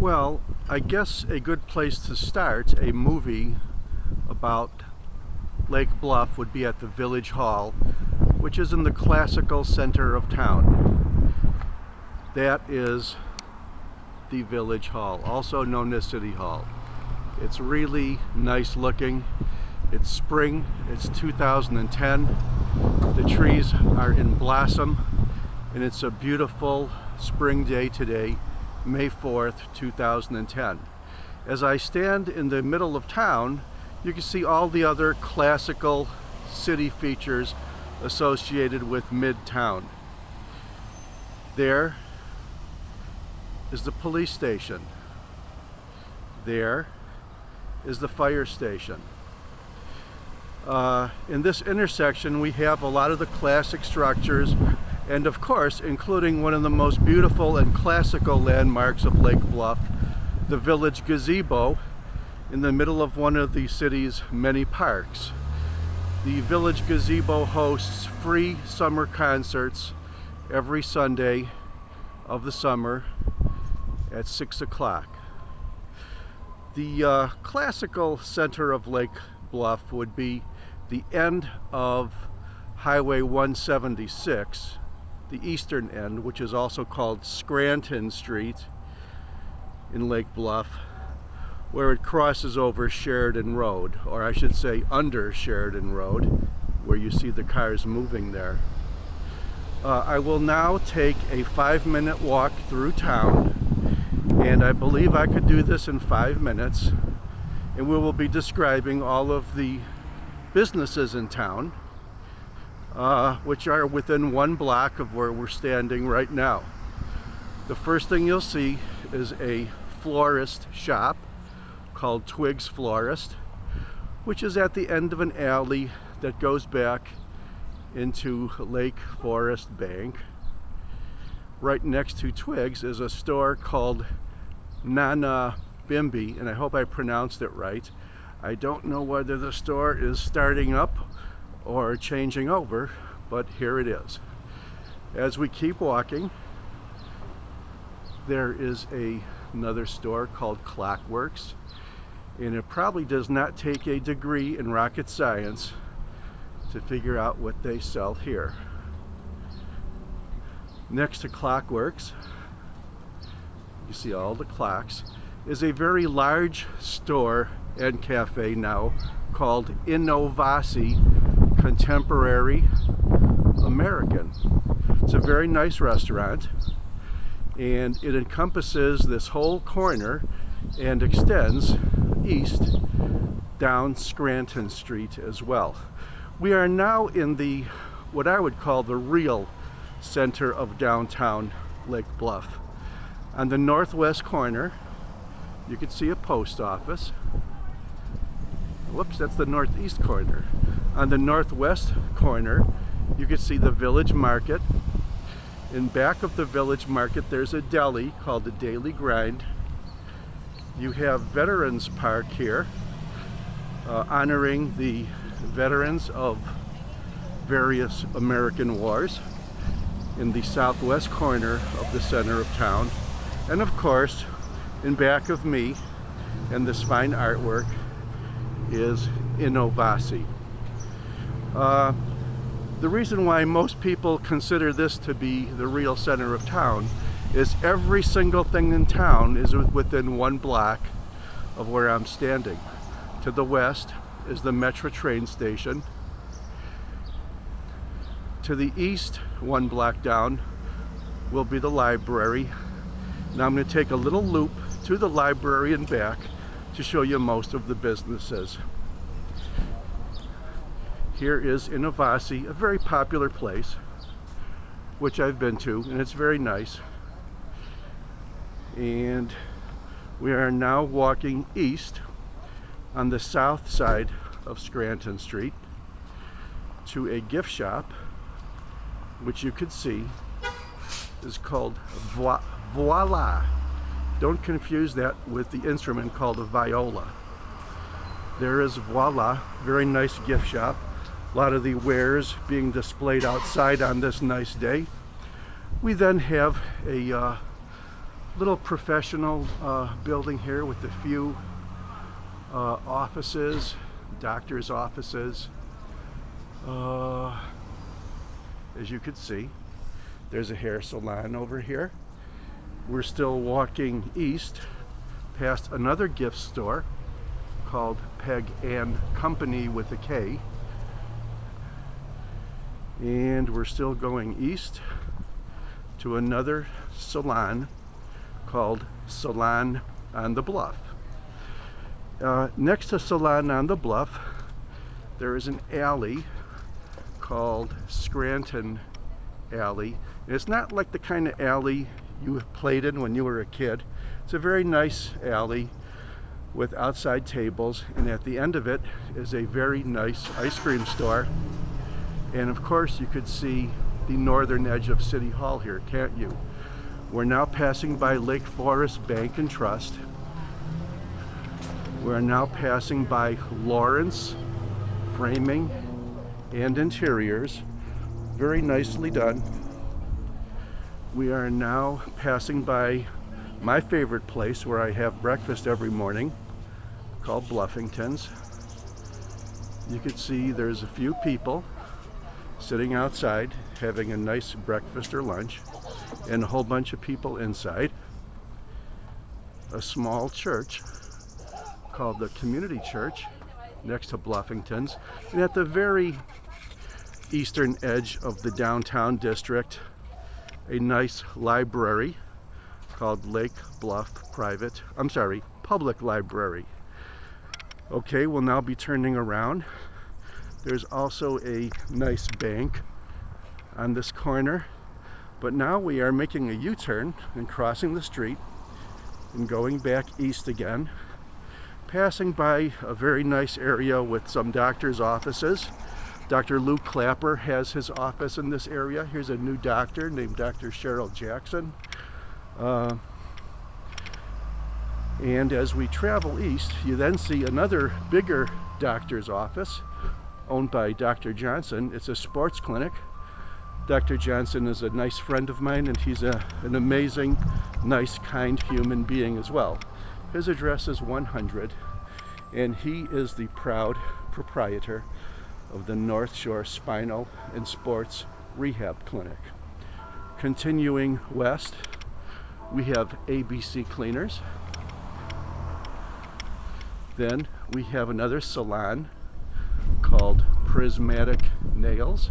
Well, I guess a good place to start a movie about Lake Bluff would be at the Village Hall, which is in the classical center of town. That is the Village Hall, also known as City Hall. It's really nice looking. It's spring, it's 2010. The trees are in blossom, and it's a beautiful spring day today, May 4th, 2010. As I stand in the middle of town, you can see all the other classical city features associated with Midtown. There is the police station. There is the fire station. In this intersection we have a lot of the classic structures, and of course including one of the most beautiful and classical landmarks of Lake Bluff, the village gazebo in the middle of one of the city's many parks. The village gazebo hosts free summer concerts every Sunday of the summer at 6 o'clock. The classical center of Lake Bluff would be the end of Highway 176, the eastern end, which is also called Scranton Street in Lake Bluff, where it crosses over Sheridan Road, or I should say under Sheridan Road, where you see the cars moving there. I will now take a 5-minute walk through town, and I believe I could do this in 5 minutes, and we will be describing all of the businesses in town, which are within 1 block of where we're standing right now. The first thing you'll see is a florist shop called Twig's Florist, which is at the end of an alley that goes back into Lake Forest Bank. Right next to Twig's is a store called Nana Bimby, and I hope I pronounced it right. I don't know whether the store is starting up or changing over, but here it is. As we keep walking, there is another store called Clockworks, and it probably does not take a degree in rocket science to figure out what they sell here. Next to Clockworks, you see all the clocks, is a very large store and cafe now called Innovasi Contemporary American. It's a very nice restaurant, and it encompasses this whole corner and extends east down Scranton Street as well. We are now in the what I would call the real center of downtown Lake Bluff. On the northwest corner you can see a post office. Whoops, that's the northeast corner. On the northwest corner you can see the village market. In back of the village market there's a deli called the Daily Grind. You have Veterans Park here, honoring the veterans of various American wars in the southwest corner of the center of town. And of course, in back of me and this fine artwork is Innovasi. The reason why most people consider this to be the real center of town is every single thing in town is within 1 block of where I'm standing. To the west is the Metro train station. To the east, 1 block down, will be the library. Now I'm going to take a little loop to the library and back to show you most of the businesses. Here is Innovasi, a very popular place, which I've been to, and it's very nice. And we are now walking east on the south side of Scranton Street to a gift shop, which you could see is called Voila. Don't confuse that with the instrument called a viola. There is Voila, very nice gift shop. A lot of the wares being displayed outside on this nice day. We then have a Little professional building here with a few offices, doctor's offices. As you can see, there's a hair salon over here. We're still walking east past another gift store called Peg and Company with a K. And we're still going east to another salon called Salon on the Bluff. Next to Salon on the Bluff, there is an alley called Scranton Alley. And it's not like the kind of alley you played in when you were a kid. It's a very nice alley with outside tables, and at the end of it is a very nice ice cream store. And of course you could see the northern edge of City Hall here, can't you? We're now passing by Lake Forest Bank and Trust. We're now passing by Lawrence Framing and Interiors. Very nicely done. We are now passing by my favorite place where I have breakfast every morning, called Bluffington's. You can see there's a few people sitting outside having a nice breakfast or lunch, and a whole bunch of people inside. A small church called the Community Church next to Bluffington's, and at the very eastern edge of the downtown district, a nice library called Lake Bluff Public Library. Okay, we'll now be turning around. There's also a nice bank on this corner, but now we are making a U-turn and crossing the street and going back east again, passing by a very nice area with some doctor's offices. Dr. Lou Clapper has his office in this area. Here's a new doctor named Dr. Cheryl Jackson. And as we travel east, you then see another bigger doctor's office owned by Dr. Johnson. It's a sports clinic. Dr. Johnson is a nice friend of mine, and he's an amazing, nice, kind human being as well. His address is 100, and he is the proud proprietor of the North Shore Spinal and Sports Rehab Clinic. Continuing west, we have ABC Cleaners. Then we have another salon called Prismatic Nails.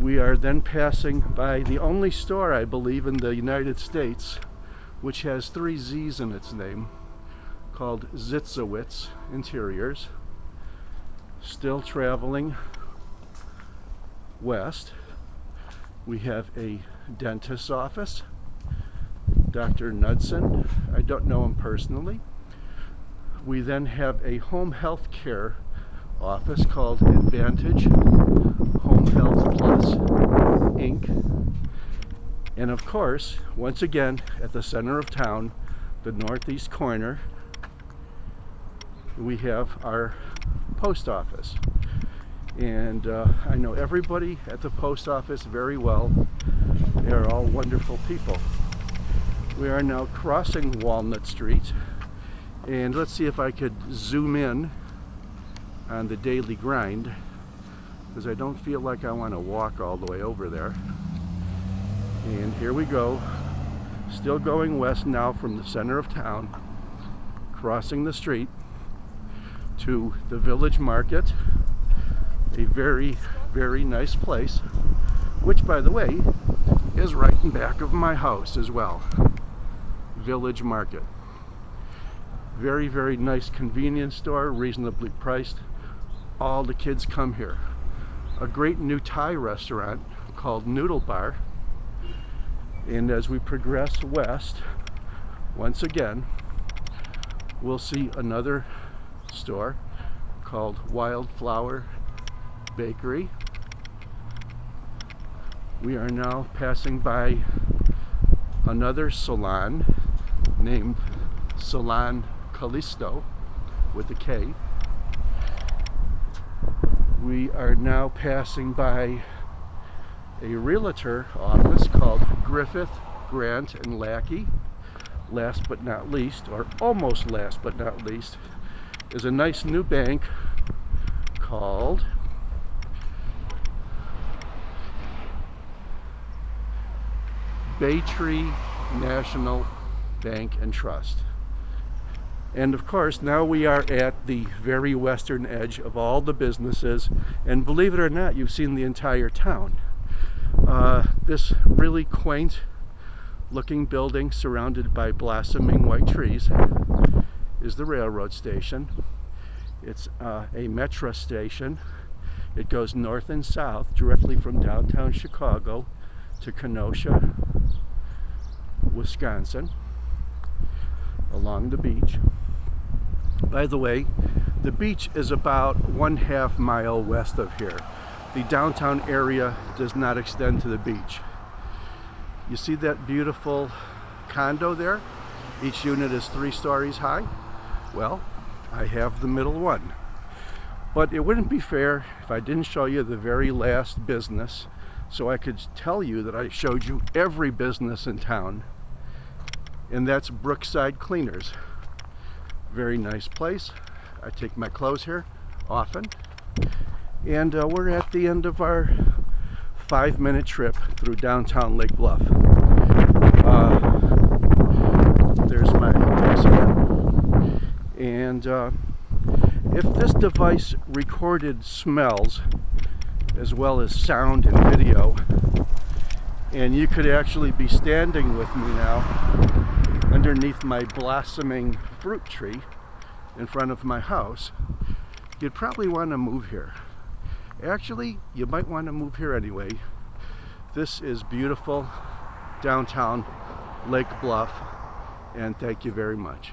We are then passing by the only store, I believe, in the United States which has 3 Z's in its name, called Zitzowitz Interiors. Still traveling west, we have a dentist's office, Dr. Knudsen. I don't know him personally. We then have a home health care office called Advantage Home Health Plus, Inc. And of course, once again, at the center of town, the northeast corner, we have our post office. And I know everybody at the post office very well. They are all wonderful people. We are now crossing Walnut Street, and let's see if I could zoom in on the daily grind, because I don't feel like I want to walk all the way over there. And here we go, still going west now from the center of town, crossing the street to the Village Market, a very, very nice place, which, by the way, is right in back of my house as well. Village Market. Very, very nice convenience store, reasonably priced. All the kids come here. A great new Thai restaurant called Noodle Bar. And as we progress west, once again, we'll see another store called Wildflower Bakery. We are now passing by another salon named Salon Callisto with a K. We are now passing by a realtor office called Griffith Grant and Lackey. Last but not least, or almost last but not least, is a nice new bank called Baytree National Bank and Trust. And of course, now we are at the very western edge of all the businesses, and believe it or not, you've seen the entire town. This really quaint looking building surrounded by blossoming white trees is the railroad station. It's a metro station. It goes north and south directly from downtown Chicago to Kenosha, Wisconsin, along the beach. By the way, the beach is about 1/2 mile west of here. The downtown area does not extend to the beach. You see that beautiful condo there? Each unit is 3 stories high. Well, I have the middle one. But it wouldn't be fair if I didn't show you the very last business, so I could tell you that I showed you every business in town. And that's Brookside Cleaners. Very nice place. I take my clothes here often. And we're at the end of our 5-minute trip through downtown Lake Bluff. There's my taxi. And if this device recorded smells as well as sound and video, and you could actually be standing with me now underneath my blossoming fruit tree in front of my house, you'd probably want to move here. Actually, you might want to move here anyway. This is beautiful downtown Lake Bluff, and thank you very much.